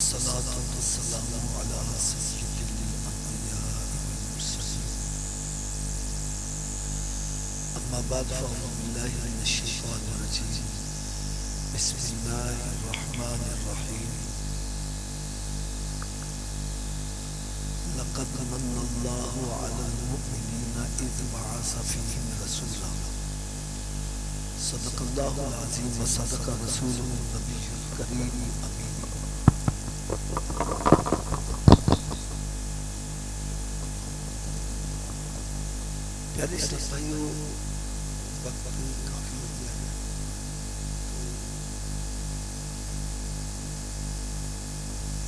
الصلاة والسلام على سيد الأنبياء والمرسلين. أما بعد فأعوذ بالله من الشيطان الرجيم. بسم الله الرحمن الرحيم. لقد من الله على المؤمنين إذ بعث فيهم رسولا. صدق الله العظيم وصدق رسوله النبي الكريم الأمين. پیارے اسلام بھائیوں، وقت کافی ہو گیا ہے،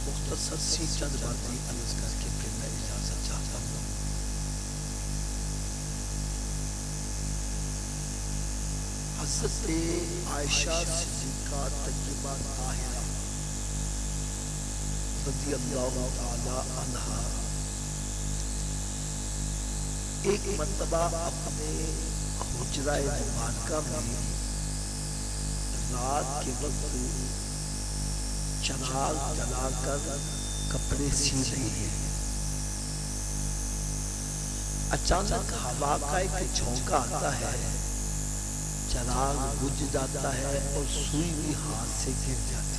مختصر سی چند باتیں عرض کر کے پھر میں اجازت چاہتا ہوں۔ حضرت عائشہ صدیقہ طیبہ طاہرہ رضی اللہ تعالی عنہا ایک مرتبہ اپنے حجرہ مبارکہ میں رات کے وقت چراغ جلا کر کپڑے سی رہی ہیں۔ اچانک ہوا کا ایک جھونکا آتا ہے، چراغ بجھ جاتا ہے اور سوئی بھی ہاتھ سے گر جاتی ہے۔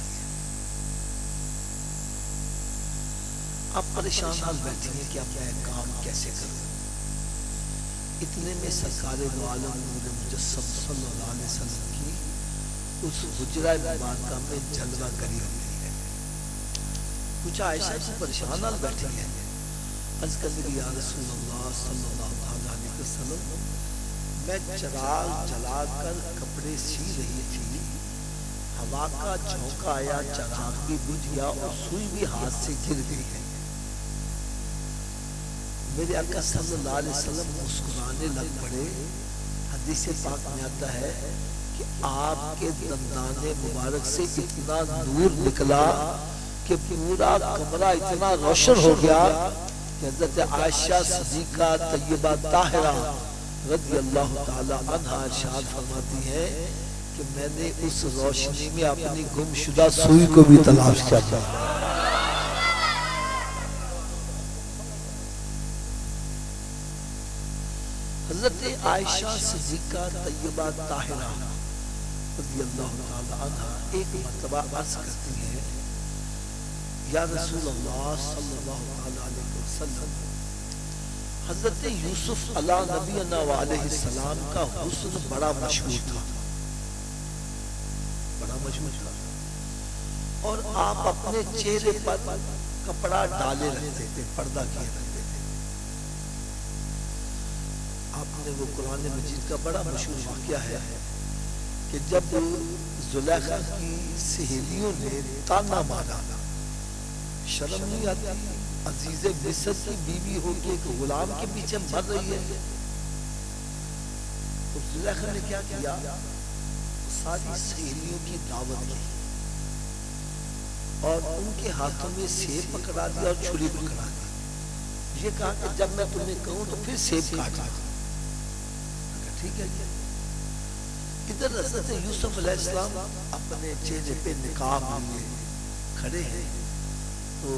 آپ پریشان حال بیٹھی ہیں کہ اب میں کام کیسے کروں۔ اتنے میں سرکار دو عالم نور مجسم صلی اللہ علیہ وسلم کی اس حجرہ مبارکہ میں جلوہ گری ہو گئی ہے۔ کچھ عائشہ سے پریشان حال بیٹھی ہیں، عرض کرنے لگی، یا رسول اللہ صلی اللہ علیہ وسلم، میں چراغ جلا کر کپڑے سی رہی تھی، ہوا کا جھونکا آیا، چراغ بھی بجھ گیا اور سوئی بھی ہاتھ سے گر گئی ہے۔ میرے آقا صلی اللہ علیہ وسلم مسکرانے لگ پڑے۔ حدیث پاک میں آتا ہے کہ آپ کے دندان مبارک سے اتنا نور نکلا کہ پورا کمرہ اتنا روشن ہو گیا کہ حضرت عائشہ صدیقہ طیبہ طاہرہ رضی اللہ تعالی عنہا ارشاد فرماتی ہے کہ میں نے اس روشنی میں اپنی گم شدہ سوئی کو بھی تلاش کیا۔ حضرت عائشہ صدیقہ طیبہ طاہرہ رضی اللہ تعالی عنہا ایک مرتبہ عرض کرتی ہے، یا رسول اللہ صلی اللہ علیہ وسلم، حضرت یوسف علیہ نبینا علیہ السلام کا حسن بڑا مشہور تھا، بڑا مشہور تھا، اور آپ اپنے چہرے پر کپڑا ڈالے رہتے تھے، پردہ کیے رہتے تھے۔ آپ نے وہ قرآن مجید کا بڑا مشہور واقعہ ہے کہ جب زلیخا کی سہیلیوں نے تانا مارا، شرم نہیں آتی عزیز مصر کی بیوی ہو کے ایک غلام کے پیچھے مر رہی ہے، تو زلیخا نے کیا کیا، ساری سہیلیوں کی دعوت کی اور ان کے ہاتھوں میں سیب پکڑا دیا اور چھری پکڑا دی، یہ کہا کہ جب میں تمہیں کہوں تو پھر سیب کاٹا۔ ٹھیک ہے، ادھر حضرت یوسف علیہ السلام اپنے چہرے پہ نقاب لیے کھڑے ہیں، تو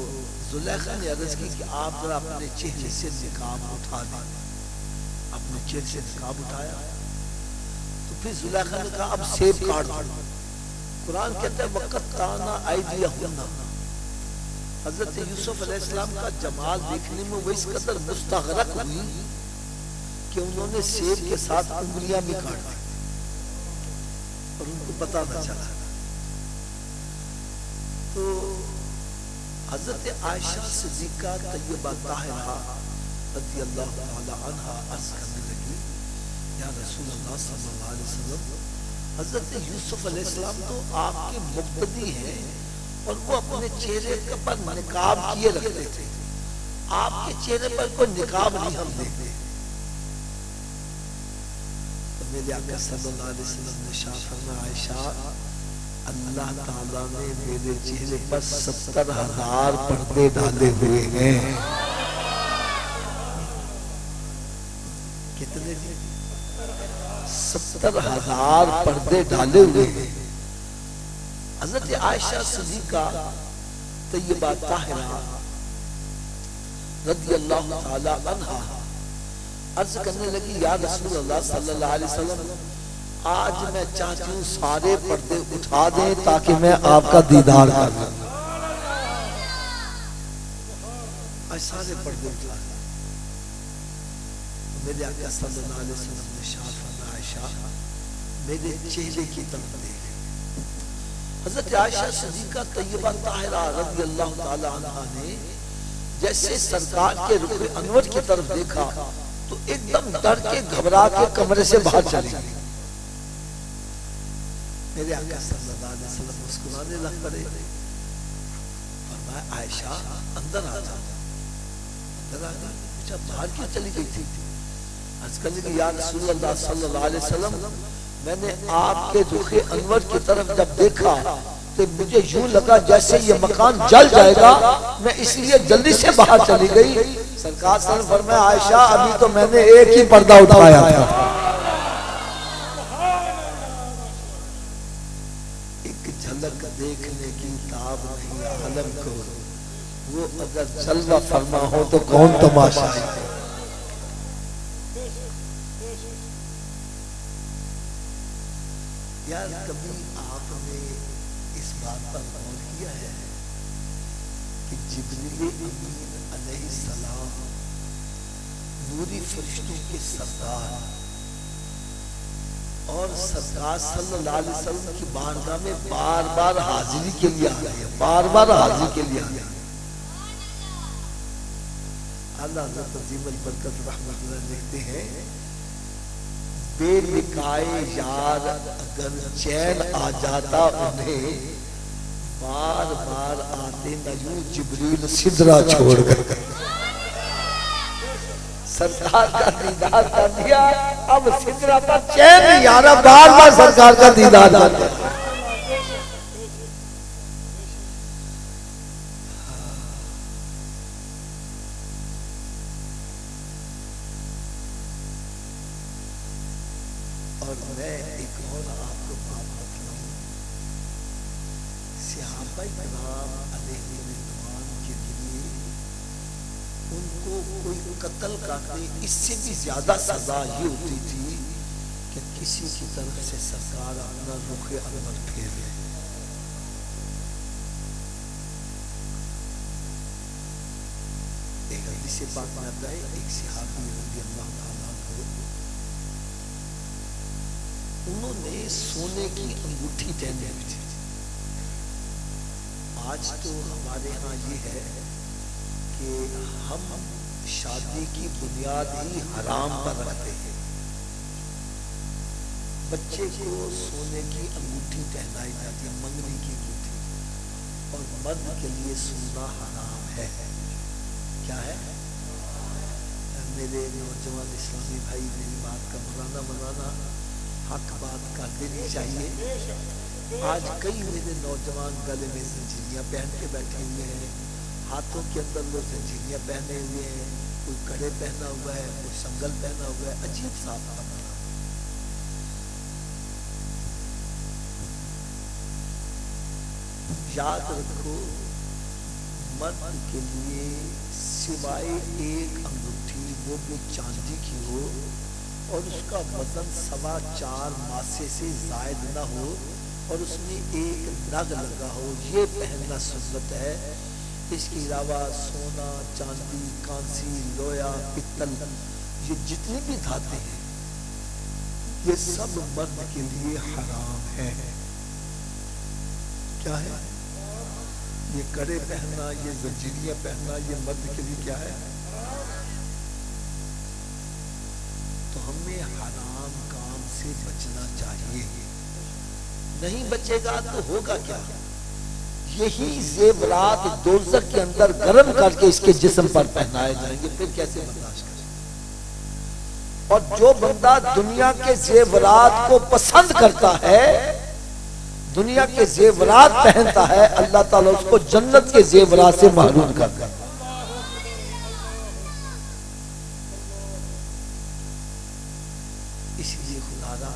زلیخا نے عرض کی کہ آپ ذرا اپنے چہرے سے نقاب اٹھا دیں۔ اپنے چہرے سے نقاب اٹھایا تو پھر زلیخا نے کہا اب سیب کاٹ دو۔ قرآن کہتا ہے وَقَطَّعْنَا أَيْدِيَهُنَّ، حضرت یوسف علیہ السلام کا جمال دیکھنے میں وہ اس قدر مستغرق ہوئی کہ انہوں نے سیب کے ساتھ انگلیاں بھی کاٹ دی اور ان کو پتہ نہ چلا۔ تو حضرت عائشہ صدیقہ طیبہ طاہرہ رضی اللہ تعالی عنہا عرض کرنے لگی، یا رسول اللہ صلی اللہ علیہ وسلم، حضرت یوسف علیہ السلام تو آپ کے مقتدی ہیں اور وہ اپنے چہرے پر نقاب کیے رکھتے تھے، آپ کے چہرے پر کوئی نقاب نہیں ہم دیکھتے۔ میرے آقا صلی اللہ علیہ وسلم نے ارشاد فرمایا، عائشہ، اللہ تعالیٰ نے میرے چہرے پر 70,000 پردے ڈالے ہوئے ہیں۔ کتنے؟ 70,000 پردے ڈالے ہوئے ہیں۔ حضرت عائشہ صدیقہ طیبہ طاہرہ رضی اللہ تعالی عنہا عرض کرنے لگی یا رسول اللہ صلی اللہ علیہ وسلم آج میں چاہتی ہوں سارے پردے اٹھا دیں تاکہ میں آپ کا دیدار کر لوں. آج سارے پردے اٹھا دیں. میرے آقا صلی اللہ علیہ وسلم نے ارشاد فرمایا عائشہ میرے چہرے کی طرف دیکھ. حضرت عائشہ صدیقہ طیبہ طاہرہ رضی اللہ تعالی عنہا نے جیسے سرکار کے رخ انور کی طرف دیکھا تو ایک دم ڈر کے گھبرا کے کمرے سے باہر چلی گئی. میرے آقا صلی اللہ علیہ وسلم مسکرانے لگ پڑے. فرمایا عائشہ اندر آ جا. اندر آ گئی. پوچھا باہر کیوں چلی گئی تھی؟ عرض کرنے کہ یا رسول اللہ صلی اللہ علیہ وسلم میں نے آپ کے رخ انور کی طرف جب دیکھا تو مجھے یوں لگا جیسے یہ مکان جل جائے گا, میں اس لیے جلدی سے باہر چلی گئی. سرکار صلی اللہ علیہ وسلم فرمایا عائشہ ابھی تو میں نے ایک ہی پردہ اٹھایا تھا. ایک جھلک دیکھنے کی تاب نہیں عالم کو, وہ اگر جلوہ فرما ہو تو کون تماشا ہے. یار کبھی آپ نے اس بات پر غور کیا ہے کہ جبریل امین علیہ السلام نوری فرشتوں کے سردار اور سرکار صلی اللہ علیہ وسلم کی بارگاہ میں بار بار حاضری کے لیے آ رہے ہیں, بار بار حاضری کے لیے آ رہے ہیں. اللہ حضرت عظیم البرکت رحمۃ اللہ لکھتے ہیں بے نکائے یار اگر چین آ جاتا انہیں بار بار آتے نہ یوں جبریل سدرا چھوڑ کر. سرکار کا دیدار کر دیا, اب سدرا پر چین نہیں آ رہا, بار بار سرکار کا دیدار آتا. اور میں ایک اور آپ کو بات بتلاؤں, صحابہ کرام علیہ رضوان کے لیے ان کو کوئی قتل کرتے اس سے بھی زیادہ سزا یہ ہوتی تھی کہ کسی کی طرف سے سرکار اپنا رخ انور پھیر لے. ایک حدیث پاک میں آتا ہے ایک صحابی رضی اللہ تعالیٰ انہوں نے سونے کی انگوٹھی پہنی ہوئی تھی. آج تو ہمارے ہاں یہ ہے کہ ہم شادی کی بنیاد ہی حرام پر رکھتے ہیں. بچے کو سونے کی انگوٹھی پہنائی جاتی ہے, منگنی کی انگوٹھی, اور مرد کے لیے سونا حرام ہے. کیا ہے؟ میرے نوجوان اسلامی بھائی میری بات کا منانا حق بات کا دینی چاہیے. آج کئی میرے نوجوان گلے میں زنجیریاں پہن کے بیٹھے ہوئے ہیں, ہاتھوں کے اندر وہ زنجیریاں پہنے ہوئے ہیں, کوئی کڑے پہنا ہوا ہے, کوئی سنگل پہنا ہوا ہے, عجیب سا بنا. یاد رکھو مرد کے لیے سوائے ایک انگوٹھی وہ بھی چاندی کی ہو اور اس کا وزن 4.25 ماسے سے زائد نہ ہو اور اس میں ایک نگ لگا ہو, یہ پہننا سنت ہے. اس کے علاوہ سونا, چاندی, کانسی, لویا, پتل, یہ جتنی بھی دھاتیں ہیں یہ سب مرد کے لیے حرام ہے. کیا ہے؟ یہ کڑے پہننا, یہ زنجیریاں پہننا, یہ مرد کے لیے کیا ہے؟ تو ہمیں حرام کام سے بچنا چاہیے. نہیں بچے گا تو ہوگا کیا؟ یہی زیورات دوزخ کے اندر گرم کر کے اس کے جسم پر پہنائے جائیں گے, پھر کیسے برداشت کریں؟ اور جو بندہ دنیا کے زیورات کو پسند کرتا ہے, دنیا کے زیورات پہنتا ہے, اللہ تعالیٰ اس کو جنت کے زیورات سے محروم کرتا ہے. اس لیے خدا را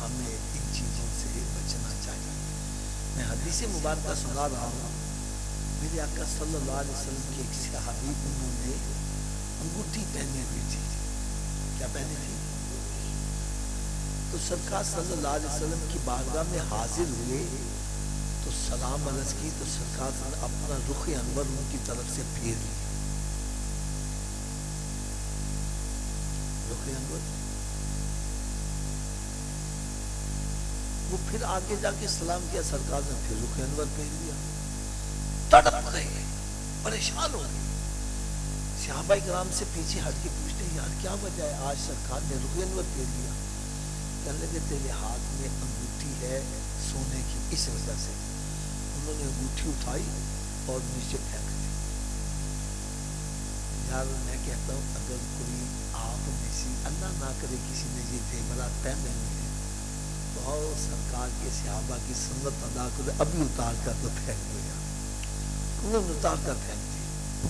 ہمیں ان چیزوں سے بچنا چاہیے. میں حدیث مبارکہ سنا رہا ہوں, میرے صلی اللہ علیہ وسلم کے ایک صحابی انہوں نے انگوٹھی پہنے ہوئی تھی. کیا پہنی تھی؟ تو سرکار صلی اللہ علیہ وسلم کی بارگاہ میں حاضر ہوئے تو سلام عرض کی تو سرکار نے اپنا رخ انور ان کی طرف سے پھیر لیا. رخ انور وہ پھر آگے جا کے سلام کیا، سرکار نے پھر رخ انور پھیر لیا. تڑپ گئے، پریشان ہو گئے. صحابہ کرام سے پیچھے ہٹ کے پوچھتے ہیں یار کیا وجہ ہے آج سرکار نے رخ انور پھیر لیا؟ کہنے لگے تیرے ہاتھ میں انگوٹھی ہے سونے کی، اس وجہ سے. انہوں نے انگوٹھی اٹھائی اور نیچے پھینک دی. یار میں کہتا ہوں اگر کوئی آپ میں سے اللہ نہ کرے کسی نے یہ زیورات پہنے ہوئے ہیں تو سرکار کے صحابہ کی سنت ادا کرے، ابھی اتار کر تو پھینک دو. یار انہوں نے اتار کر پھینک دی.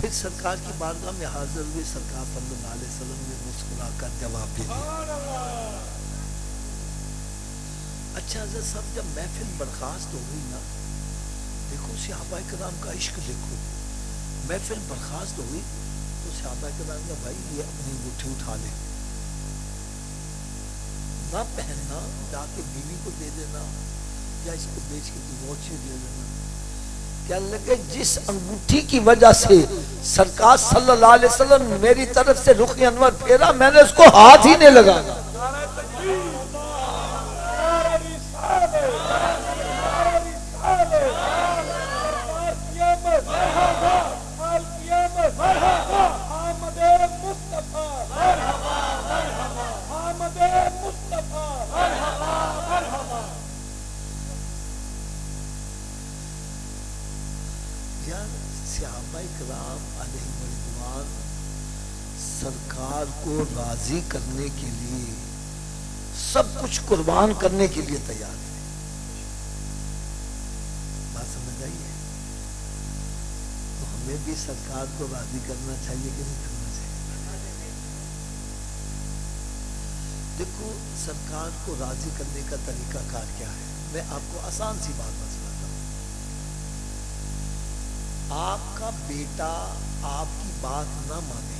پھر سرکار کی بارگاہ میں حاضر ہوئے. سرکار صلی اللہ علیہ وسلم نے مسکرا کر جواب دے دیا. اچھا حضرت صاحب جب محفل برخاست ہو گئی نا، دیکھو صحابہ کرام کا عشق دیکھو. محفل برخاست ہو گئی تو صحابہ کرام کا بھائی یہ اپنی انگوٹھی اٹھا لے، نہ پہننا، جا کے بیوی کو دے دینا یا اس کو بیچ کے کوئی اور چیز دے دینا. کہنے لگے جس انگوٹھی کی وجہ سے سرکار صلی اللہ علیہ وسلم نے میری طرف سے رخ انور پھیرا، میں نے اس کو ہاتھ ہی نہیں لگایا. صحابہ کرام علیہ رضوان سرکار کو راضی کرنے کے لیے سب کچھ قربان کرنے کے لیے تیار تھے. بات سمجھ آئیے؟ تو ہمیں بھی سرکار کو راضی کرنا چاہیے کہ نہیں کرنا چاہیے؟ دیکھو سرکار کو راضی کرنے کا طریقہ کار کیا ہے. میں آپ کو آسان سی بات بتاتا ہوں. آپ کا بیٹا آپ کی بات نہ مانے،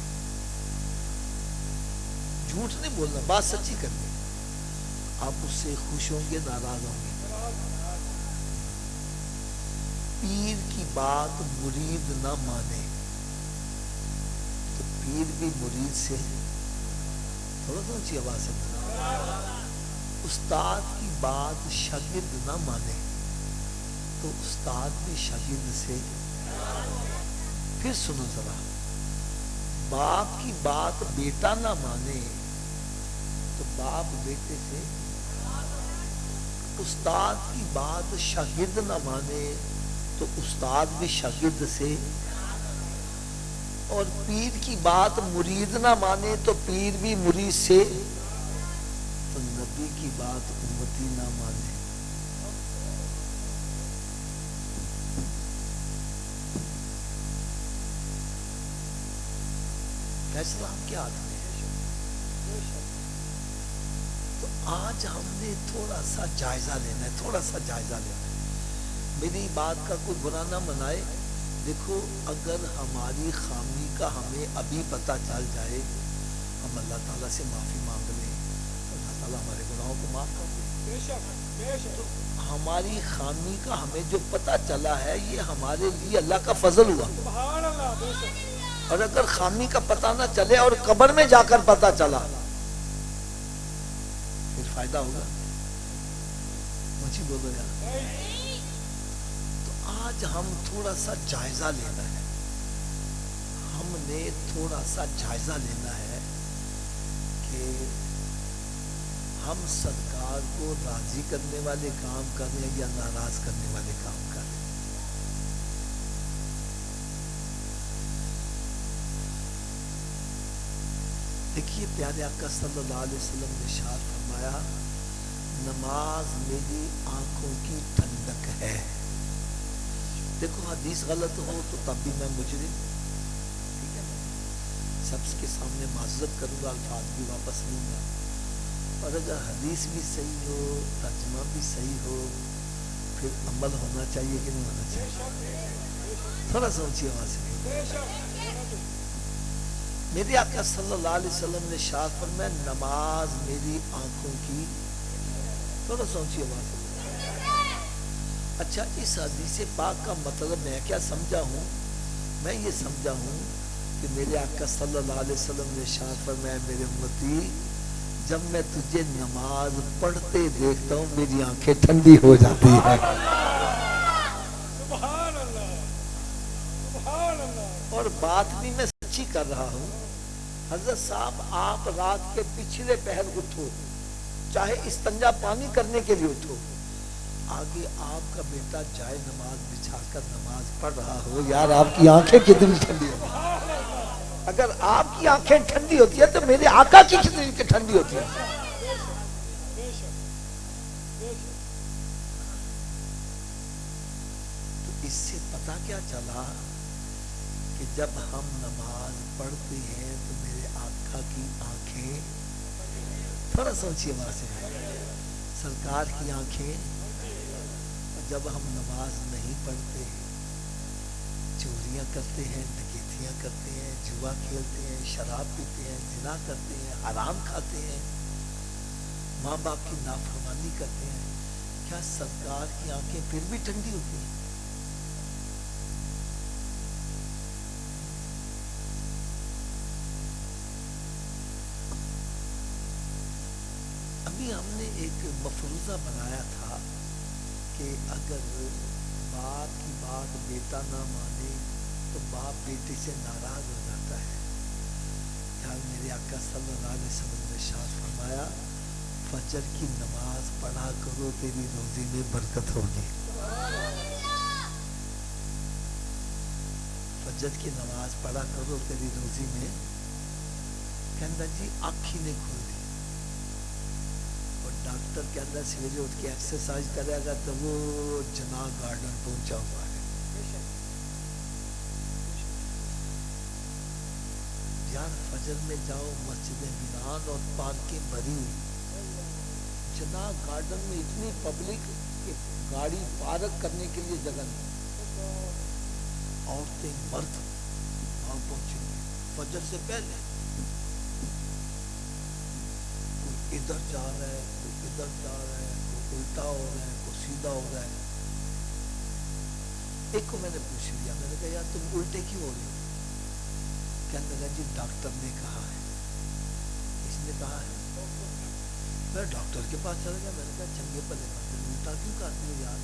جھوٹ نہیں بولنا، بات سچی کرنی، آپ اس سے خوش ہوں گے ناراض ہوں گے؟ پیر کی بات مرید نہ مانے تو پیر بھی مرید سے تھوڑا سا اونچی آواز سے بولنا. استاد کی بات شاگرد نہ مانے تو استاد بھی شاگرد سے. پھر سنو ذرا، باپ کی بات بیٹا نہ مانے تو باپ بیٹے سے، استاد کی بات شاگرد نہ مانے تو استاد بھی شاگرد سے، اور پیر کی بات مرید نہ مانے تو پیر بھی مرید سے، تو نبی کی بات امتی نہ مانے. فیصلہ ہم کیا آدمی ہے؟ تو آج ہم نے تھوڑا سا جائزہ لینا ہے، تھوڑا سا جائزہ لینا ہے. میری بات کا کوئی برا نہ منائے. دیکھو اگر ہماری خامی کا ہمیں ابھی پتہ چل جائے، ہم اللہ تعالیٰ سے معافی مانگ لیں، اللہ تعالیٰ ہمارے گناہوں کو معاف کر دے. تو ہماری خامی کا ہمیں جو پتہ چلا ہے یہ ہمارے لیے اللہ کا فضل ہوا. اور اگر خامی کا پتہ نہ چلے اور قبر میں جا کر پتہ چلا پھر فائدہ ہوگا؟ مجھے بولو یار. تو آج ہم تھوڑا سا جائزہ لینا ہے، ہم نے تھوڑا سا جائزہ لینا ہے کہ ہم سرکار کو راضی کرنے والے کام کریں یا ناراض کرنے والے کام کریں. دیکھیے پیارے آقا صلی اللہ علیہ وسلم نے ارشاد فرمایا نماز میری آنکھوں کی ٹھنڈک ہے. دیکھو حدیث غلط ہو تو تب بھی میں مجرم، ٹھیک ہے نا، سب کے سامنے معذرت کروں گا، الفاظ بھی واپس لوں گا. اور اگر حدیث بھی صحیح ہو، ترجمہ بھی صحیح ہو، پھر عمل ہونا چاہیے کہ نہیں ہونا چاہیے؟ تھوڑا سا اونچی آواز سے میرے آقا صلی اللہ علیہ وسلم نے ارشاد فرمایا نماز میری آنکھوں کی، تھوڑا سا اونچی آواز سے۔ اچھا اس حدیث پاک کا مطلب میں کیا سمجھا ہوں؟ میں یہ سمجھا ہوں کہ میرے آقا صلی اللہ علیہ وسلم نے ارشاد فرمایا میرے امتی جب میں تجھے نماز پڑھتے دیکھتا ہوں میری آنکھیں ٹھنڈی ہو جاتی ہیں۔ سبحان اللہ، سبحان اللہ۔ اور بات بھی میں سچی کر رہا ہوں۔ حضرت صاحب آپ رات کے پچھلے پہر اٹھو، چاہے استنجا پانی کرنے کے لیے اٹھو، آگے آپ کا بیٹا جائے نماز بچھا کر نماز پڑھ رہا ہو، یار آپ کی آنکھیں کتنی ٹھنڈی ہیں۔ اگر آپ کی آنکھیں ٹھنڈی ہوتی ہے تو میرے آقا کی کتنی ٹھنڈی ہوتی ہے۔ تو اس سے پتہ کیا چلا کہ جب ہم نماز پڑھتے ہیں تو میرے آقا کی آنکھیں، تھوڑا سوچیے وہاں سے، سرکار کی آنکھیں، جب ہم نماز نہیں پڑھتے چوریاں کرتے ہیں، ڈکیتیاں کرتے ہیں، جوا کھیلتے ہیں، شراب پیتے ہیں، زنا کرتے ہیں، حرام کھاتے ہیں، ماں باپ کی نافرمانی کرتے ہیں، کیا سرکار کی آنکھیں پھر بھی ٹھنڈی ہوتی ہیں؟ ابھی ہم نے ایک مفروضہ بنایا تھا کہ اگر باپ کی بات بیٹا نہ مانے تو باپ بیٹے سے ناراض ہو جاتا ہے۔ یار میرے آقا صلی اللہ علیہ وسلم نے ارشاد فرمایا فجر کی نماز پڑھا کرو تیری روزی میں برکت ہوگی۔ فجر کی نماز پڑھا کرو تیری روزی میں، کہنا جی آنکھ ہی نہیں کھل دی، اور ڈاکٹر کہنا سویرے اٹھ کے ایکسرسائز کرے گا تو وہ جناح گارڈن پہنچا ہوا ہے۔ یار فجر میں جاؤ مسجد مینان اور پارکیں بھری ہوئی، جناح گارڈن میں اتنی پبلک کہ گاڑی پارک کرنے کے لیے جگہ نہیں، عورتیں مرد وہاں پہنچے فجر سے پہلے، کوئی ادھر جا رہا ہے، کوئی ادھر جا رہا ہے، کوئی الٹا ہو رہا ہے، کوئی سیدھا ہو رہا ہے۔ ایک کو میں نے پوچھ لیا، میں نے کہا یار تم الٹے کیوں ہو رہے ہو؟ کہنے لگا جی ڈاکٹر نے کہا ہے۔ اس نے کہا ہے؟ میں ڈاکٹر کے پاس چلا گیا، میں نے کہا چنگے پلے بندے الٹا کیوں کرتے ہو یار؟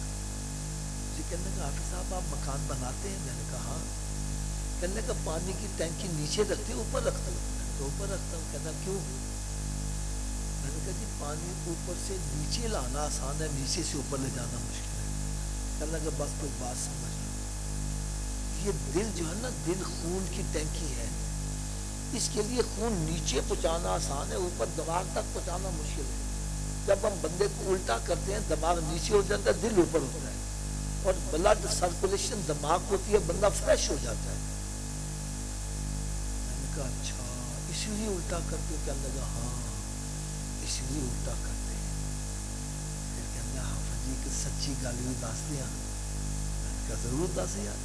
جی کہنے لگا حافظ صاحب آپ مکان بناتے ہیں؟ میں نے کہا ہاں۔ کہنے لگا پانی کی ٹینکی نیچے رکھتے ہو اوپر رکھتے ہو؟ میں نے کہا اوپر رکھتا ہوں۔ کہنا کیوں؟ میں نے کہا جی پانی اوپر سے نیچے لانا آسان ہے، نیچے سے اوپر لے جانا مشکل ہے۔ کہنے لگا بس کوئی بات سمجھ لو، یہ دل جو ہے نا، دل خون کی ٹینکی ہے، اس کے لیے خون نیچے پہنچانا آسان ہے، اوپر دماغ تک پہنچانا مشکل ہے۔ جب ہم بندے کو الٹا کرتے ہیں دماغ نیچے ہو جاتا ہے، دل اوپر ہوتا ہے، اور بلڈ سرکولیشن دماغ ہوتی ہے، بندہ فریش ہو جاتا ہے۔ میں نے کہا اچھا اسی لیے الٹا کرتے ہو؟ کہنے لگا ہاں اسی لیے الٹا کرتے ہیں۔ پھر کہنے لگا حافظ جی کہ سچی گل بھی دس دیا؟ میں نے کہا ضرور دس یار۔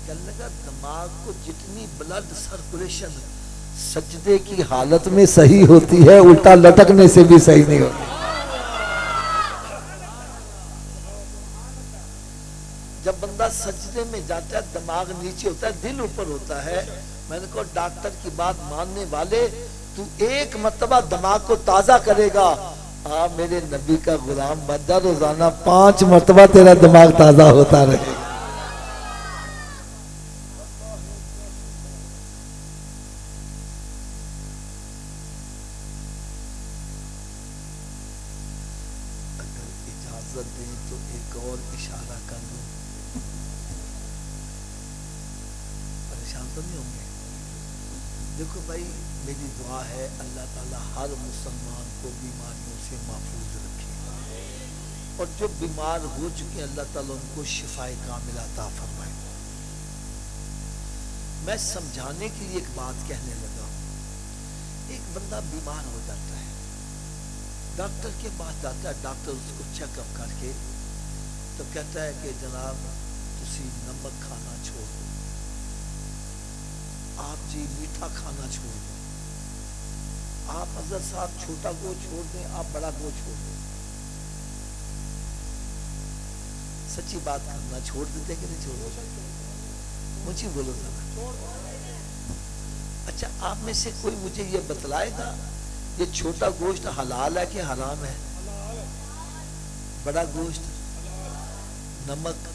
کہنے لگا دماغ کو جتنی بلڈ سرکولیشن سجدے کی حالت میں صحیح ہوتی ہے الٹا لٹکنے سے بھی صحیح نہیں ہوتی۔ جب بندہ سجدے میں جاتا ہے دماغ نیچے ہوتا ہے، دل اوپر ہوتا ہے۔ میں نے کہا ڈاکٹر کی بات ماننے والے، تو ایک مرتبہ دماغ کو تازہ کرے گا، میرے نبی کا غلام بن جا، روزانہ 5 مرتبہ تیرا دماغ تازہ ہوتا رہے گا۔ دیں تو ایک اور اشارہ کر لوں، پریشان تو نہیں ہوں گے؟ دیکھو بھائی میری دعا ہے اللہ تعالیٰ ہر مسلمان کو بیماریوں سے محفوظ رکھے، اور جو بیمار ہو چکے ہیں اللہ تعالیٰ ان کو شفاء کاملہ عطا فرمائے۔ میں سمجھانے کے لیے ایک بات کہنے لگا ہوں۔ ایک بندہ بیمار ہو جاتا ہے، ڈاکٹر کے پاس جاتا ہے، ڈاکٹر اس کو چیک اپ کر کے تو کہتا ہے کہ جناب تسی نمک کھانا چھوڑ دو، آپ جی میٹھا کھانا چھوڑ دو، آپ حضرت صاحب چھوٹا گوشت چھوڑ دیں، آپ بڑا گوشت چھوڑ دیں۔ سچی بات کرنا چھوڑ دیتے کہ نہیں چھوڑ دیتے؟ مجھے بولو ذرا۔ اچھا آپ میں سے کوئی مجھے یہ بتلائے گا یہ چھوٹا گوشت حلال ہے کہ حرام ہے؟ بڑا گوشت، نمک،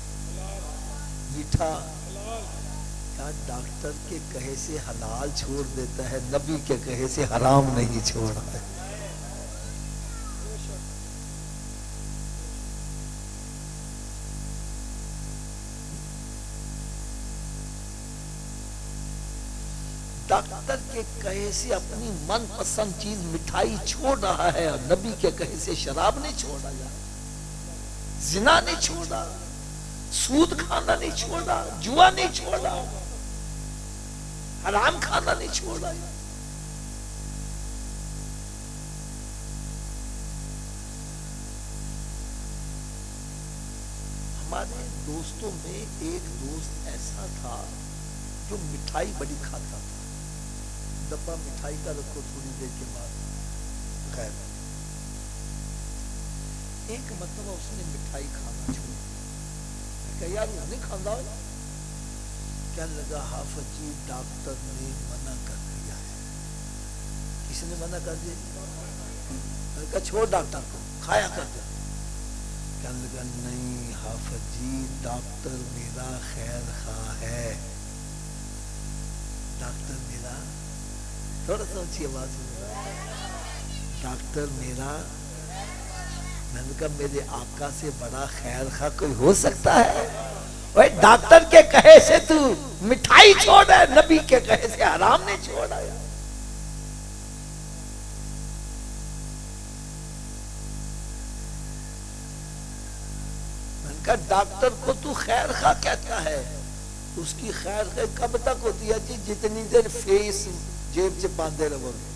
میٹھا، کیا ڈاکٹر کے کہے سے حلال چھوڑ دیتا ہے، نبی کے کہے سے حرام نہیں چھوڑا ہے؟ ڈاکٹر کے کہے سے اپنی من پسند چیز مٹھائی چھوڑ رہا ہے، اور نبی کے کہے سے شراب نہیں چھوڑا جا، زنا نہیں چھوڑا، سود کھانا نہیں چھوڑا، جوا نہیں چھوڑا، حرام کھانا نہیں چھوڑا۔ ہمارے دوستوں میں ایک دوست ایسا تھا جو مٹھائی بڑی کھاتا تھا، ڈبہ مٹھائی کا رکھو تھوڑی دیر کے بعد غائب۔ ایک مرتبہ اس نے مٹھائی کھانا چھوڑ کہ یار وہ نہیں کھانا ہو، کہنے لگا حافظ جی ڈاکٹر نے منع کر دیا ہے۔ کس نے منع کر دیا؟ کہا چھوڑ ڈاکٹر کو، کھایا کر دیا۔ کہنے لگا نہیں حافظ جی ڈاکٹر میرا خیر خواہ ہے، ڈاکٹر میرا، تھوڑا سا اونچی آواز میں، ڈاکٹر میرا، میں نے کہا میرے آقا سے بڑا خیر خواہ کوئی ہو سکتا ہے؟ اوے ڈاکٹر کے کہے سے تو مٹھائی چھوڑ ہے، نبی کے کہے سے حرام نہیں چھوڑا۔ میں نے کہا ڈاکٹر کو تو خیر خواہ کہتا ہے، اس کی خیر خواہ کب تک ہوتی ہے جی؟ جتنی دیر فیس جیب سے باندھے رہو گے،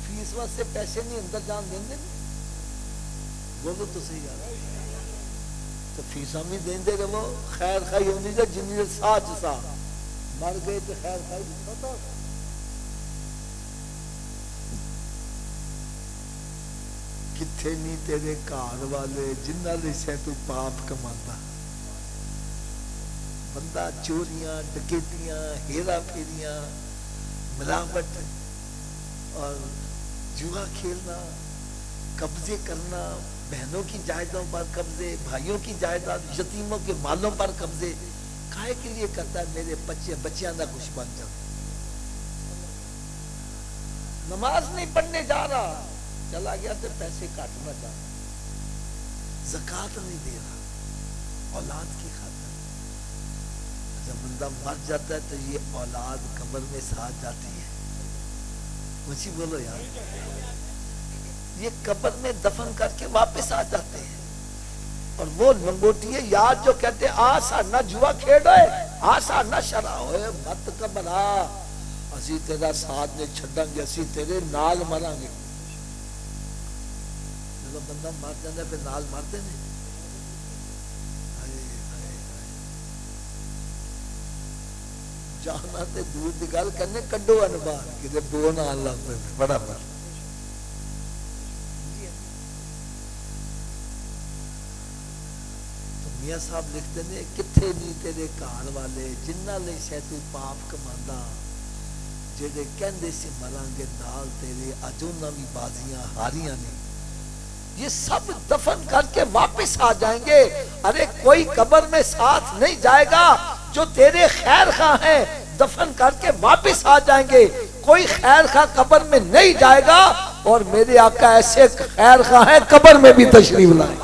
فیس واسطے پیسے نہیں اندر جان دیں دیں، بولو تو صحیح ہے، تو فیساں بھی دیں دے رہو، خیر خواہی ہونی جا جنی دیر ساتھ ساتھ مر گئے تو خیر خواہی پتا۔ کتھے نہیں تیرے کار والے جنہ لے سے تو پاپ کماتا، بندہ چوریاں ڈکیتیاں ہیرا پھیریاں ملاوٹ اور جوا کھیلنا، قبضے کرنا، بہنوں کی جائیدادوں پر قبضے، بھائیوں کی جائیداد، یتیموں کے مالوں پر قبضے، کائے کے لیے کرتا ہے؟ میرے بچیاں نہ کچھ بن جاؤ۔ نماز نہیں پڑھنے جا رہا، چلا گیا تو پیسے کاٹنا جا رہا، زکوٰۃ نہیں دے رہا اولاد کی خاطر۔ جب بندہ مر جاتا ہے تو یہ اولاد قبر میں ساتھ جاتی ہے، مجھے بولو یار، یہ قبر میں دفن کر کے واپس آ جاتے ہیں۔ اور وہ لنگوٹیے یار جو کہتے ہیں آسا نہ جوا کھیڑے، آسا نہ شرع ہوئے، مت قبرا اسی تیرا ساتھ نے چھڑاں گے، اسی تیرے نال مراں گے۔ جب بندہ مر جاتا ہے پھر نال مرتے نہیں۔ جانا تے دور دی گل کرنے کڈو انبار کدے بو نہ اللہ پہ بڑا بڑا۔ تو میاں صاحب لکھتے ہیں کتھے نہیں تیرے کار والے جنہ لے شے تو پاپ کماندا، جڑے کہندے سی مراں گے نال تیرے اجونا بھی بازیاں ہاریاں نے، یہ سب دفن کر کے واپس آ جائیں گے۔ ارے کوئی قبر میں ساتھ نہیں جائے گا، جو تیرے خیر خواہ ہیں دفن کر کے واپس آ جائیں گے، کوئی خیر خواہ قبر میں نہیں جائے گا، اور میرے آقا ایسے خیر خواہ ہیں قبر میں بھی تشریف لائیں۔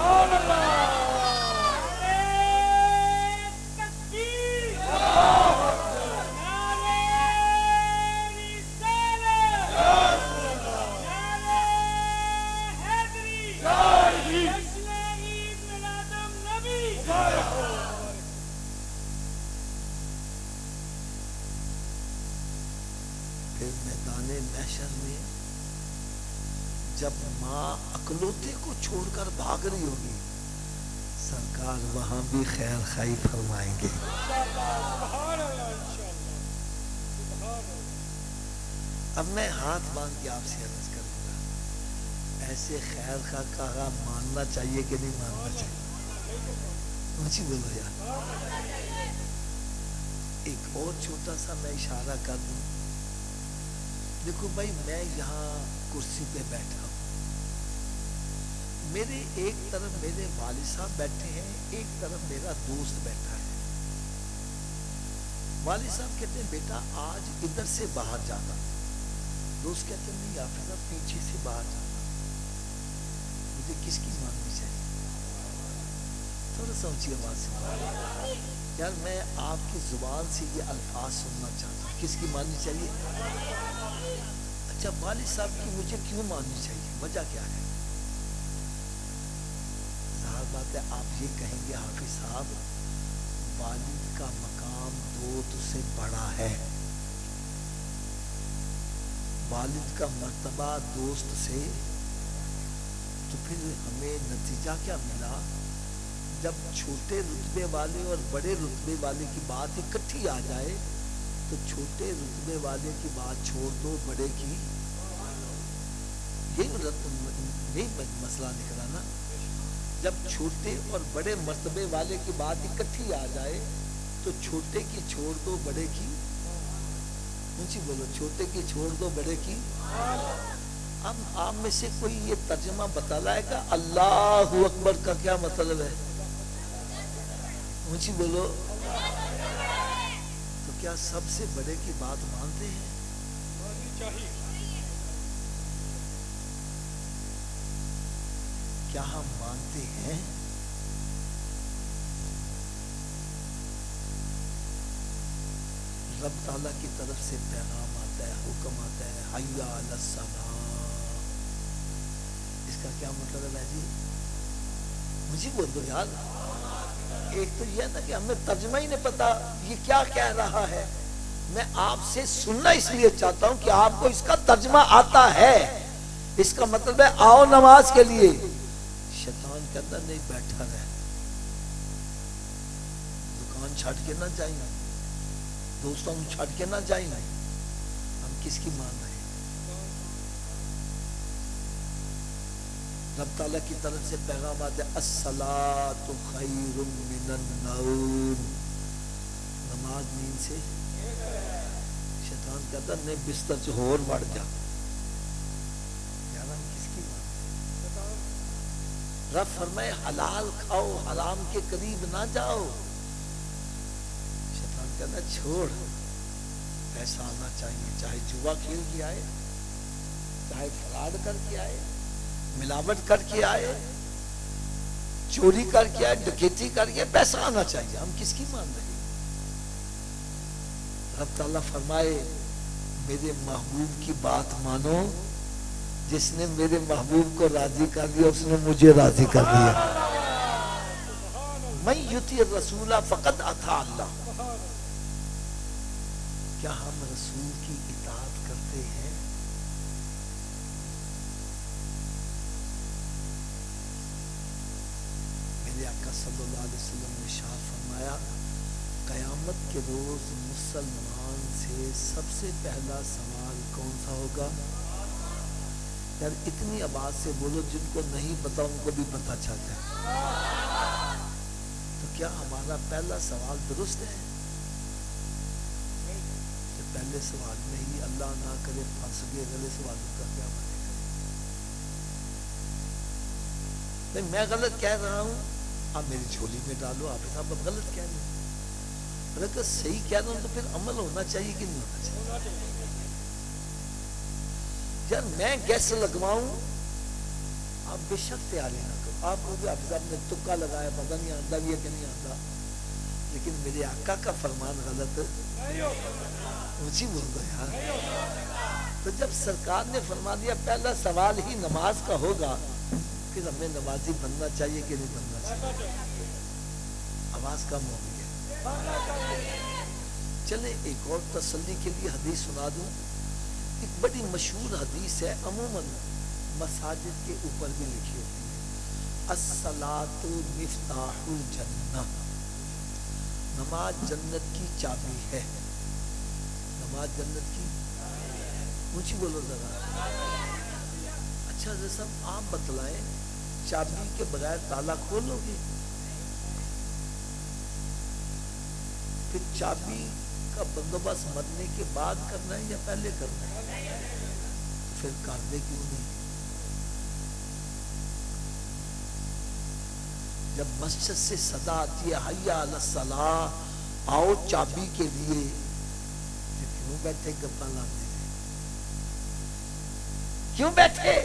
جب ماں اکلوتے کو چھوڑ کر بھاگ رہی ہوگی، سرکار وہاں بھی خیر خائی فرمائیں گے. سبحان اللہ انشاءاللہ سبحان اللہ. اب میں ہاتھ باندھ کے آپ سے عرض کروں گا, ایسے خیر خواہ کا ماننا چاہیے کہ نہیں ماننا چاہیے؟ مجھے بولو یار. ایک اور چھوٹا سا میں اشارہ کر دوں. دیکھو بھائی, میں یہاں کرسی پہ بیٹھا ہوں, میرے ایک طرف میرے والد صاحب بیٹھے ہیں, ایک طرف میرا دوست بیٹھا ہے. والد صاحب کہتے ہیں بیٹا آج ادھر سے باہر جانا. دوست کہتے ہیں نہیں حافظ صاحب پیچھے سے باہر جانا. مجھے کس کی ماننی چاہیے؟ تھوڑا سا اونچی آواز سے یار, میں آپ کی زبان سے یہ الفاظ سننا چاہتا ہوں. کس کی ماننی چاہیے؟ اچھا, والد صاحب کی مجھے کیوں ماننی چاہیے؟ وجہ کیا ہے؟ ظاہر بات ہے آپ یہ کہیں گے حافظ صاحب والد کا مقام دوست سے بڑا ہے, والد کا مرتبہ دوست سے. تو پھر ہمیں نتیجہ کیا ملا؟ جب چھوٹے رتبے والے اور بڑے رتبے والے کی بات اکٹھی آ جائے تو چھوٹے رتبے والے کی بات چھوڑ دو, بڑے کی. یہی مسئلہ نکلا نا. جب چھوٹے اور بڑے مرتبے والے کی بات اکٹھی آ جائے تو چھوٹے کی چھوڑ دو, بڑے کی. اونچی بولو, چھوٹے کی چھوڑ دو, بڑے کی. اب آپ میں سے کوئی یہ ترجمہ بتا لائے گا اللہ اکبر کا کیا مطلب ہے؟ اونچی بولو. تو کیا سب سے بڑے کی بات مانتے ہیں؟ کیا ہم مانتے ہیں؟ رب تعالیٰ کی طرف سے پیغام آتا ہے, حکم آتا ہے, حی علی الصلاۃ. اس کا کیا مطلب ہے جی؟ مجھے بول دو یار. ایک تو یہ نا کہ ہمیں ترجمہ ہی نہیں پتا یہ کیا کہہ رہا ہے. میں آپ سے سننا اس لیے چاہتا ہوں کہ آپ کو اس کا ترجمہ آتا ہے. اس کا مطلب ہے آؤ نماز کے لیے. شیطان کے اندر نہیں بیٹھا رہے, دکان چھٹ کے نہ جائیں, دوستوں کو چھٹ کے نہ جائیں. ہم کس کی مان رہے ہیں؟ رب تعالیٰ کی طرف سے پیغام آتا ہے الصلاۃ خیر من النوم. نماز نیند سے. شیطان کہتا نہیں بستر سے ہور بڑھ جا. یار ہم کس کی مان رہے ہیں؟ رب فرمائے حلال کھاؤ, حرام کے قریب نہ جاؤ. شیطان کہتا چھوڑ, پیسہ آنا چاہیے, چاہے جوا کھیل کے آئے, چاہے فراڈ کر کے آئے, ملاوٹ کر کے آئے, چوری کر کے آئے, ڈکیتی کر کے, پیسہ آنا چاہیے. ہم کس کی مان رہے ہیں؟ رب تعالیٰ فرمائے میرے محبوب کی بات مانو. جس نے میرے محبوب کو راضی کر دیا اس نے مجھے راضی کر دیا. من یطیع الرسول فقد اطاع اللہ. کیا ہم رسول کی اطاعت کرتے ہیں؟ میرے آقا صلی اللہ علیہ وسلم نے ارشاد فرمایا قیامت کے روز مسلمان سے سب سے پہلا سوال کون سا ہوگا؟ یار اتنی آواز سے بولو جن کو نہیں پتا ان کو بھی پتا چل جائے. تو کیا ہمارا پہلا سوال درست ہے؟ پہلے سوال میں ہی اللہ نہ کرے پھنس گئے, اگلے سوالوں کا کیا مانے گا؟ میں غلط کہہ رہا ہوں, آپ میری جھولی میں ڈالو. آپ صاحب غلط کہہ رہے ہیں, اگر صحیح کہہ رہا ہوں تو پھر عمل ہونا چاہیے کہ نہیں ہونا چاہیے؟ یار میں گیس لگواؤں, آپ بے شک تیاری نہ کرو. آپ کو بھی آپ صاحب نے تکا لگایا, پتہ نہیں آتا بھی ہے کہ نہیں آتا, لیکن میرے آقا کا فرمان غلط اونچی بول دو یار. تو جب سرکار نے فرما دیا پہلا سوال ہی نماز کا ہوگا, پھر ہمیں نمازی بننا چاہیے کہ نہیں بننا چاہیے؟ آواز کم ہو گئی ہے. چلے ایک اور تسلی کے لیے حدیث سنا دوں. ایک بڑی مشہور حدیث ہے, عموماً مساجد کے اوپر بھی لکھی ہوتی ہے. الصلاۃ مفتاح الجنہ، نماز جنت کی چابی ہے، نماز جنت کی، اونچی بولو ذرا۔ اچھا حضرت صاحب آپ بتلائیں، چابی کے بغیر تالا کھولو گے؟ پھر چابی کا بندوبست مرنے کے بعد کرنا ہے یا پہلے کرنا ہے؟ پھر کر دے کیوں نہیں؟ جب مسجد سے صدا آتی ہے حی علی الصلاۃ، آؤ چابی کے لیے، پھر کیوں بیٹھے گپا لانے؟ کیوں بیٹھے؟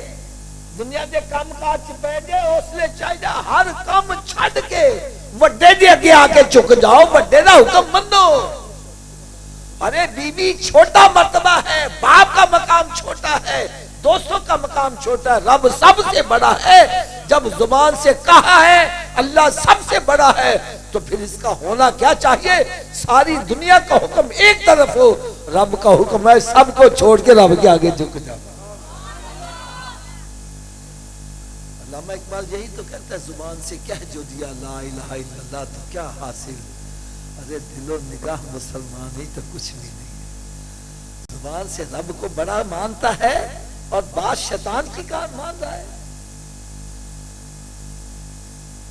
دنیا دے کام کاج پہ گئے، حوصلے چاہیے، ہر کام چھڈ کے وڈے دے اگے آ کے چک جاؤ، وڈے دا حکم منو۔ ارے بیوی چھوٹا مرتبہ ہے، باپ کا مقام چھوٹا ہے، دوستوں کا مقام چھوٹا ہے، رب سب سے بڑا ہے۔ جب زبان سے کہا ہے اللہ سب سے بڑا ہے، تو پھر اس کا ہونا کیا چاہیے؟ ساری دنیا کا حکم ایک طرف ہو، رب کا حکم ہے سب کو چھوڑ کے رب کے آگے جھک جاؤ۔ علامہ اقبال یہی تو کہتا ہے، زبان سے کہہ جو دیا لا الہ الا اللہ تو کیا حاصل، ارے دل و نگاہ مسلمان ہی تو کچھ بھی نہیں ہے۔ زبان سے رب کو بڑا مانتا ہے اور بات شیطان کی کار مان رہا ہے۔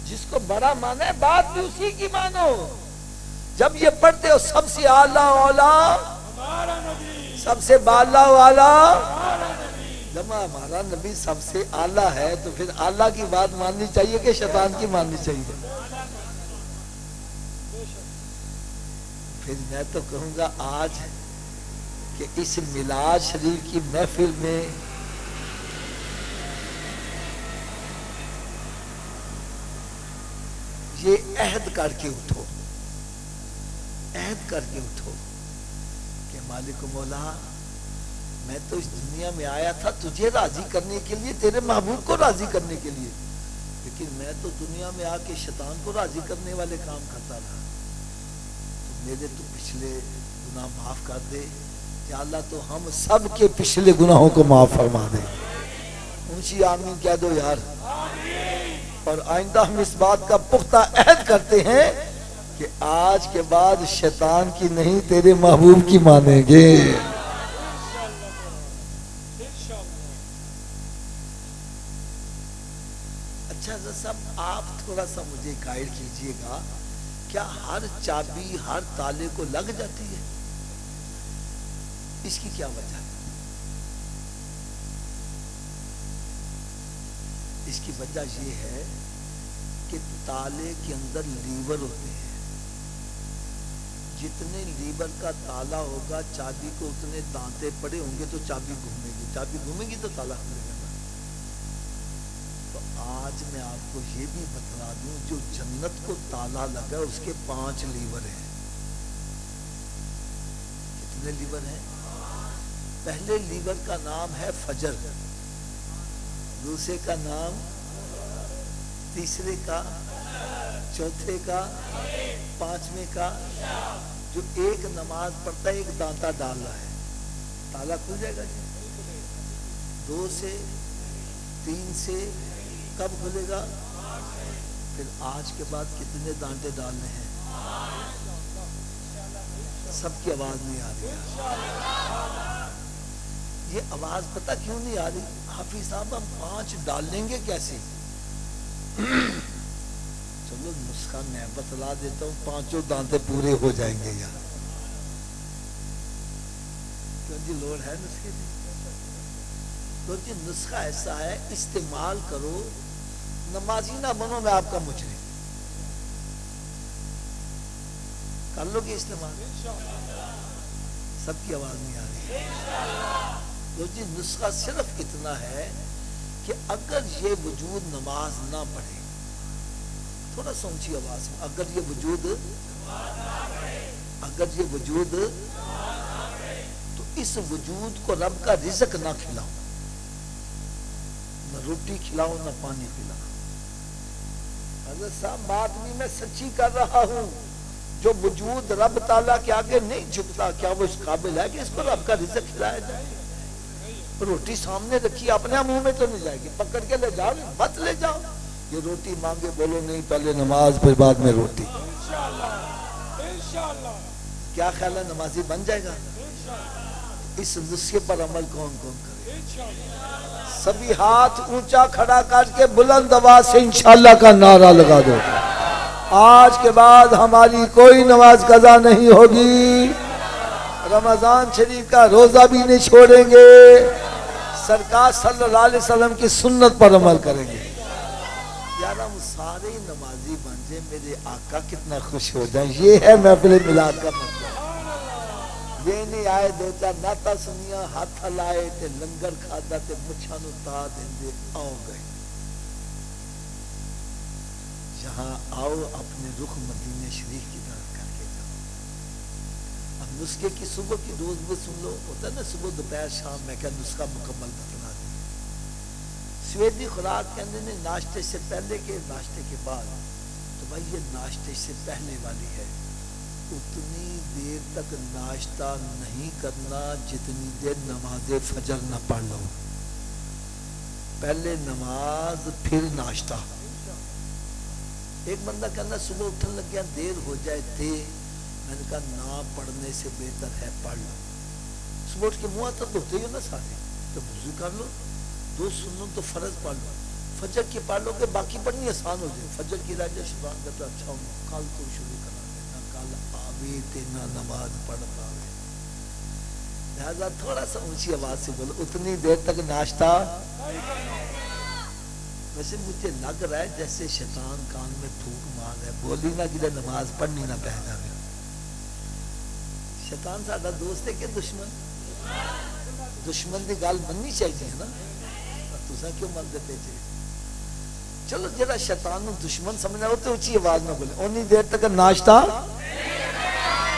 جس کو بڑا مانا ہے بات بھی اسی کی مانو۔ جب یہ پڑھتے ہو سب سے اعلیٰ اولا سب سے بالا والا، جب ہمارا نبی سب سے اعلیٰ ہے تو پھر اعلیٰ کی بات ماننی چاہیے کہ شیطان کی ماننی چاہیے؟ پھر میں تو کہوں گا آج کہ اس میلاد شریف کی محفل میں یہ عہد کر کے اٹھو، عہد کر کے اٹھو کہ مالک و مولا، میں تو اس دنیا میں آیا تھا تجھے راضی کرنے کے لیے، تیرے محبوب کو راضی کرنے کے لیے، لیکن میں تو دنیا میں آ کے شیطان کو راضی کرنے والے کام کرتا رہا۔ تو میرے تو پچھلے گناہ معاف کر دے یا اللہ، تو ہم سب کے پچھلے گناہوں کو معاف فرما دے۔ اونچی آمین کہہ دو یار۔ اور آئندہ ہم اس بات کا پختہ عہد کرتے ہیں کہ آج کے بعد شیطان کی نہیں تیرے محبوب کی مانیں گے۔ اچھا حضرت صاحب آپ تھوڑا سا مجھے گائیڈ کیجئے گا، کیا ہر چابی ہر تالے کو لگ جاتی ہے؟ اس کی کیا وجہ ہے؟ اس کی وجہ یہ ہے کہ تالے کے اندر لیور ہوتے ہیں، جتنے لیور کا تالا ہوگا چابی کو اتنے دانتے پڑے ہوں گے تو چابی گھومے گی، چابی گھومے گی تو تالا کھلے گا نا۔ تو آج میں آپ کو یہ بھی بتلا دوں، جو جنت کو تالا لگا اس کے 5 لیور ہیں۔ کتنے لیور ہیں؟ پہلے لیور کا نام ہے فجر، دوسرے کا نام، تیسرے کا، چوتھے کا، 5ویں کا۔ جو ایک نماز پڑھتا ہے ایک دانتا ڈال رہا ہے، تالا کھل جائے گا جی؟ 2 سے 3 سے کب کھلے گا؟ پھر آج کے بعد کتنے دانتے ڈالنے ہیں؟ سب کی آواز نہیں آ رہی۔ یہ آواز پتہ کیوں نہیں آ رہی؟ حافظ صاحب ہم 5 ڈال لیں گے کیسے؟ چلو نسخہ میں بتلا دیتا ہوں، 5 دانتے پورے ہو جائیں گے یار۔ کیوں جی لوڑ ہے نسخے کی؟ تو جی نسخہ ایسا ہے، استعمال کرو، نمازی نہ بنو میں آپ کا مجرم۔ کر لو گے استعمال؟ سب کی آواز نہیں آ رہی۔ تو جی نسخہ صرف اتنا ہے کہ اگر یہ وجود نماز نہ پڑھے، تھوڑا سا اونچی آواز میں، اگر یہ وجود تو اس وجود کو رب کا رزق نہ کھلاؤ، نہ روٹی کھلاؤ نہ پانی پلاؤ۔ حضرت صاحب بات بھی میں سچی کر رہا ہوں، جو وجود رب تعالیٰ کے آگے نہیں جھکتا، کیا وہ اس قابل ہے کہ اس کو رب کا رزق کھلایا جائے؟ روٹی سامنے رکھی اپنے منہ میں تو نہیں جائے گی، پکڑ کے لے جاؤ، مت لے جاؤ۔ یہ روٹی مانگے بولو نہیں، پہلے نماز پھر بعد میں روٹی. کیا خیال ہے نمازی بن جائے گا؟ اس نسخے پر عمل کون کون کرے؟ سبھی ہاتھ اونچا کھڑا کر کے بلند آواز سے انشاءاللہ کا نعرہ لگا دو. آج کے بعد ہماری کوئی نماز قضا نہیں ہوگی، رمضان شریف کا روزہ بھی نہیں چھوڑیں گے، سرکار صلی اللہ علیہ وسلم کی سنت پر عمل کریں گے. یار ہم سارے نمازی بن جائیں، میرے آقا کتنا خوش ہو جائیں. یہ ہے محفل میلاد کا مطلب. یہ نہیں آئے دو چار ناتا سنیا ہاتھ لائے تے لنگر کھادا تے مچھاں نو تا دیندے آؤ گئے. یہاں آؤ اپنے رخ مدینہ شریف کی طرف کر کے جاؤ. اب نسخے کی صبح کی روز میں سن لو، ہوتا ہے نا صبح دوپہر شام، میں کیا نسخہ مکمل بتلا دیں. سویدی خوراک کہتے ہیں ناشتے سے پہلے کے ناشتے کے بعد. تو بھائی یہ ناشتے سے پہلے والی ہے. اتنی دیر تک ناشتہ نہیں کرنا جتنی دیر نماز فجر نہ پڑھ لو. پہلے نماز پھر ناشتہ. ایک بندہ کہنا صبح اٹھن لگ گیا دیر ہو جائے تھے، میں نے کہا نہ پڑھنے سے بہتر ہے پڑھ لو. صبح اٹھ کے منہ ہاتھ دھوتے ہی ہو نا سارے، تو وضو کر لو، 2 سنت تو فرض پڑھ لو. فجر کی پڑھ لو کہ باقی پڑھنی آسان ہو جائے. فجر کی رہ جائے شیطان کہتا اچھا ہوں کل تو شروع کرا دینا، کل آوے تے نہ نماز پڑھ پاوے. لہذا تھوڑا سا اونچی آواز سے بولو اتنی دیر تک ناشتہ. ویسے مجھے لگ رہا ہے جیسے شیطان کان میں پھونک مار رہا ہے، بولی نہ کہ نماز پڑھنی نہ پہ جائے. شیطان ساڈا دوست ہے کہ دشمن؟ دشمن کی گل مننی چاہیے نا، تساں کیوں منتے پے جے؟ چلو جڑا شیطان نو دشمن سمجھنا وہ تو اونچی آواز نہ بولے. اونی دیر تک ناشتہ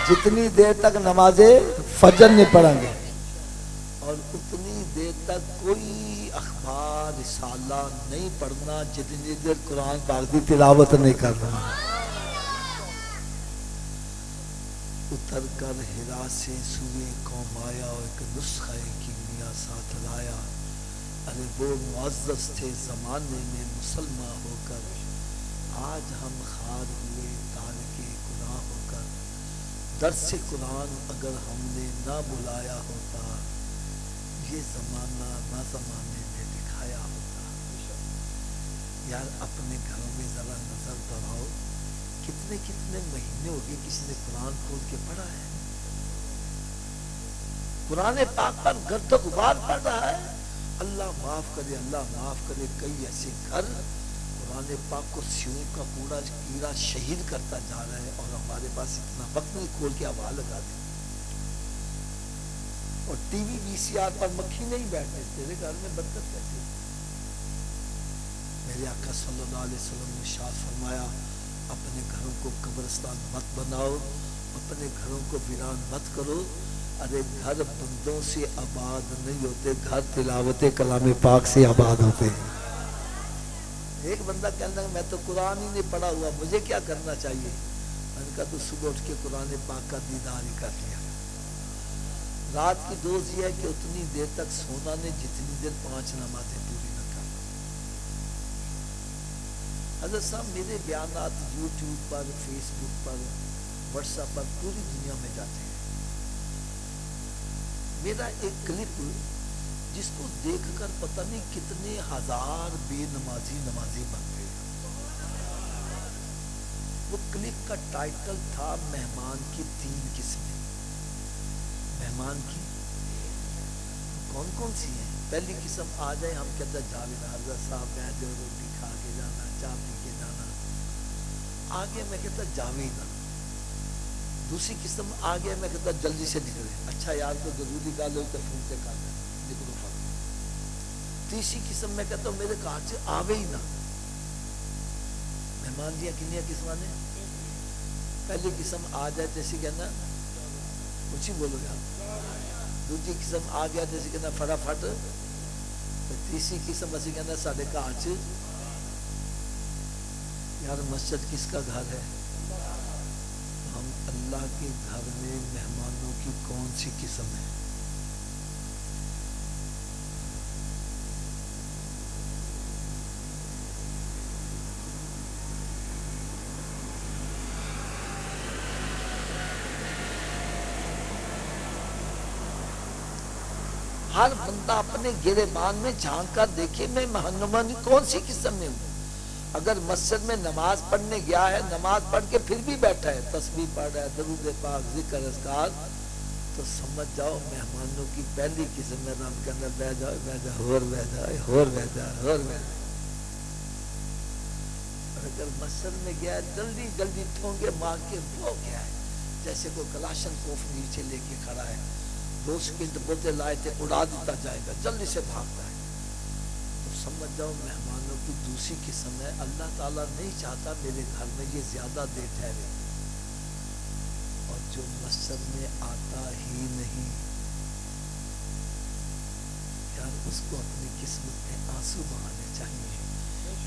جتنی دیر تک نماز فجر نہیں پڑھیں گے، اور اتنی دیر تک کوئی اخبار رسالہ نہیں پڑھنا جتنی دیر قرآن پاک دی تلاوت نہیں کرنا. اتر کر ہرا سے سوئے قوم آیا اور ایک نسخہ کیمیا ساتھ لایا. ارے وہ معزز تھے زمانے میں مسلمان ہو کر، آج ہم خار ہوئے تارک گناہ ہو کر. درس قرآن اگر ہم نے نہ بلایا ہوتا، یہ زمانہ نہ زمانے میں دکھایا ہوتا. یار اپنے گھروں میں ذرا نظر دوڑاؤ، کتنے کتنے مہینے ہو گئے کسی نے قرآن کھول کے پڑھا ہے؟ قرآن پاک پر گرد و غبار پڑ رہا ہے. اللہ معاف کرے، اللہ معاف کرے. کئی ایسے گھر قرآن پاک کو سیوں کا کوڑا کیڑا شہید کرتا جا رہا ہے، اور ہمارے پاس اتنا وقت نہیں کھول کے آواز لگا دیں. اور ٹی وی VCR پر مکھی نہیں بیٹھتے. تیرے گھر میں برکت کیسے؟ میرے آقا صلی اللہ علیہ وسلم نے ارشاد فرمایا اپنے گھروں کو قبرستان مت بناؤ، اپنے گھروں کو ویران مت کرو. ارے گھر بندوں سے آباد نہیں ہوتے، گھر تلاوت کلام پاک سے آباد ہوتے. ایک بندہ کہنا میں تو قرآن ہی نہیں پڑھا ہوا، مجھے کیا کرنا چاہیے؟ میں نے کہا تو صبح اٹھ کے قرآن پاک کا دیدار ہی کر لیا. رات کی دوز یہ ہے کہ اتنی دیر تک سونا نہیں جتنی دیر 5 نمازیں پوری نہ کرنا. حضرت صاحب میرے بیانات یوٹیوب پر، فیس بک پر، واٹس ایپ پر پوری دنیا میں جاتے ہیں. میرا ایک کلپ جس کو دیکھ کر پتہ نہیں کتنے ہزار بے نمازی بن گئے. وہ کلپ کا ٹائٹل تھا مہمان کی 3 قسمیں. مہمان کی کون کون سی ہیں؟ پہلی قسم آ جائے ہم کہتے ہیں جاوید حضرت صاحب بیٹھ جاؤ، روٹی کھا کے جانا، چائے پی کے جانا. آگے میں کہتا جاوید. دوسری قسم آ گیا میں کہتا جلدی سے نکلے، اچھا یار تو ضروری گل ہوئی تو فون سے کر دیں نکلو پڑ. تیسری قسم میں کہتا ہوں میرے گھر سے آوے ہی نہ. مہمان دیا کنیا قسم نے؟ پہلی قسم آ جائے جیسے کہنا اچھی بولو یار. دوسری قسم آ گیا جیسے کہنا فٹافٹ. تیسری قسم اسی کہنا سارے گھر چ یار مسجد کس کا گھر ہے؟ ہم اللہ کے گھر میں مہمانوں کی کون سی قسم ہے؟ ہر بندہ اپنے گریبان میں جھانک کر دیکھے میں مہنمانی کون سی قسم میں ہوں. اگر مسجد میں نماز پڑھنے گیا ہے، نماز پڑھ کے پھر بھی بیٹھا ہے، تسبیح پڑھ رہا ہے، درود پاک، ذکر اذکار، تو سمجھ جاؤ مہمانوں کی پہلی قسم میں رب کے اندر بہ جاؤ، بہ جاؤ، اور بہ جاؤ، اور بہ جاؤ، اور بہ جاؤ. اور اگر مسجد میں گیا ہے جلدی جلدی ٹھونگے مار کے وہ گیا ہے، جیسے کوئی کلاشن کوف نیچے لے کے کھڑا ہے، 2 سیکنڈ بولتے لائے تھے اڑا دیتا جائے گا، جلدی سے بھاگتا ہے، تو سمجھ جاؤ مہمانوں کی دوسری قسم ہے. اللہ تعالیٰ نہیں چاہتا میرے گھر میں یہ زیادہ دیر ٹھہرے. اور جو مسجد میں آتا ہی نہیں یار، اس کو اپنی قسمت میں آنسو بہانے چاہیے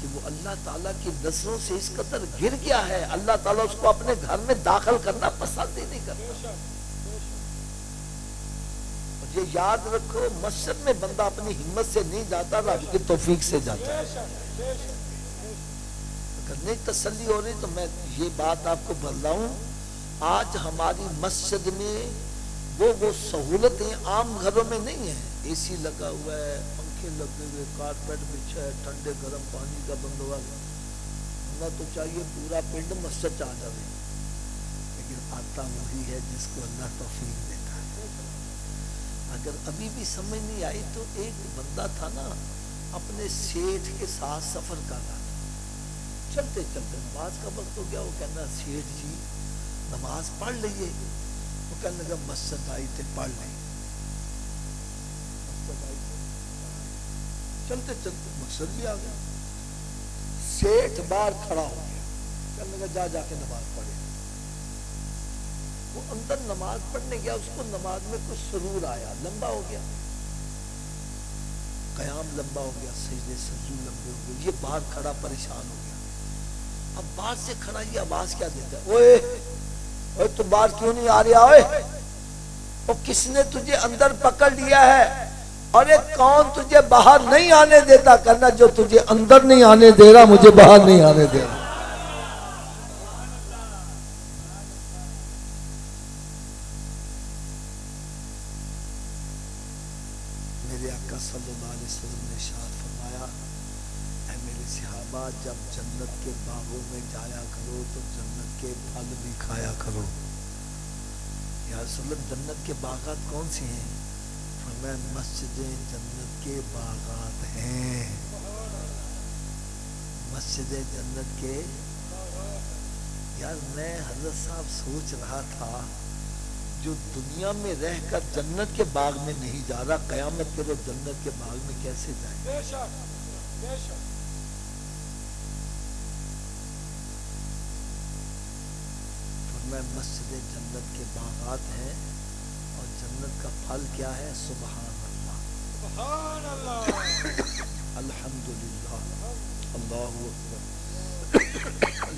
کہ وہ اللہ تعالیٰ کی نظروں سے اس قدر گر گیا ہے، اللہ تعالیٰ اس کو اپنے گھر میں داخل کرنا پسند ہی نہیں کرتا. اور یہ یاد رکھو مسجد میں بندہ اپنی ہمت سے نہیں جاتا، رب کی توفیق سے جاتا ہے. اگر نہیں تسلی ہو رہی تو میں یہ بات آپ کو بتلاؤں، آج ہماری مسجد میں وہ سہولتیں عام گھروں میں نہیں ہیں. اے سی لگا ہوا ہے، پنکھے لگے ہوئے، کارپیٹ بچھا ہے، ٹھنڈے گرم پانی کا بندوبست. نہ تو چاہیے پورا پنڈ مسجد آ جائے، لیکن آتا وہی ہے جس کو اللہ توفیق دیتا ہے. اگر ابھی بھی سمجھ نہیں آئی تو ایک بندہ تھا نا، اپنے سیٹھ کے ساتھ سفر کر رہا تھا، چلتے چلتے نماز کا وقت ہو گیا. وہ کہنا سیٹھ جی نماز پڑھ لیے. وہ کہنے لگا مسجد آئی تھے پڑھ لیں. چلتے چلتے مسجد بھی آ گیا. سیٹھ باہر کھڑا ہو گیا، کہنے لگا جا کے نماز پڑھے. وہ اندر نماز پڑھنے گیا، اس کو نماز میں کچھ سرور آیا، لمبا ہو گیا، قیام لمبا ہو گیا، سجدے سجود لمبے ہو گئے. یہ باہر کھڑا پریشان ہو گیا. اب باہر سے کھڑا یہ آواز کیا دیتا ہے، اوئے اوئے تو باہر کیوں نہیں آ رہا؟ اوئے وہ کس نے تجھے اندر پکڑ لیا ہے؟ اور ایک کون تجھے باہر نہیں آنے دیتا؟ کرنا جو تجھے اندر نہیں آنے دے رہا مجھے باہر نہیں آنے دے رہا. میرے آقا صلی اللہ علیہ وسلم نے ارشاد فرمایا، اے میرے صحابہ جب جنت کے باغوں میں جایا کرو تو جنت کے پھل بھی کھایا کرو. یا رسول اللہ جنت کے باغات کون سی ہیں؟ فرمایا مسجدیں جنت کے باغات ہیں. مسجدیں جنت کے. یار میں حضرت صاحب سوچ رہا تھا جو دنیا میں رہ کر جنت کے باغ میں نہیں جا رہا، قیامت کے روز جنت کے باغ میں کیسے جائے؟ بے شک بے شک. فرمایا مسجدیں جنت کے باغات ہیں اور جنت کا پھل کیا ہے؟ سبحان اللہ، سبحان اللہ، الحمدللہ، اللہ اکبر،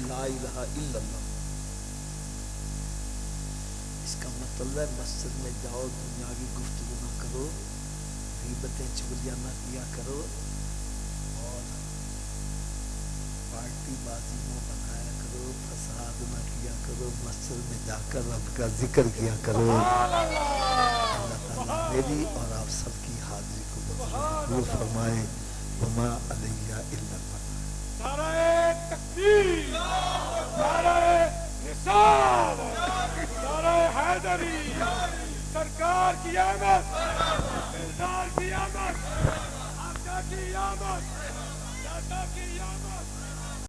لا الہ الا اللہ. اس کا مطلب ہے مسجد میں جاؤ، دنیا کی گفتگو نہ کرو، غیبتیں چغلیاں نہ کیا کرو، اور پارٹی بازی نہ بنایا کرو، فساد نہ کیا کرو. مسجد میں جا کر رب کا ذکر کیا کرو. اللہ تعالیٰ میری اور آپ سب کی حاضری کو قبول فرمائے. وما علیہ الا البلاغ. نعرہ تکبیر، نعرہ رسالت، نعرہ حیدری، سرکار کی آمد، سردار کی آمد، آقا کی آمد، دادا کی آمد.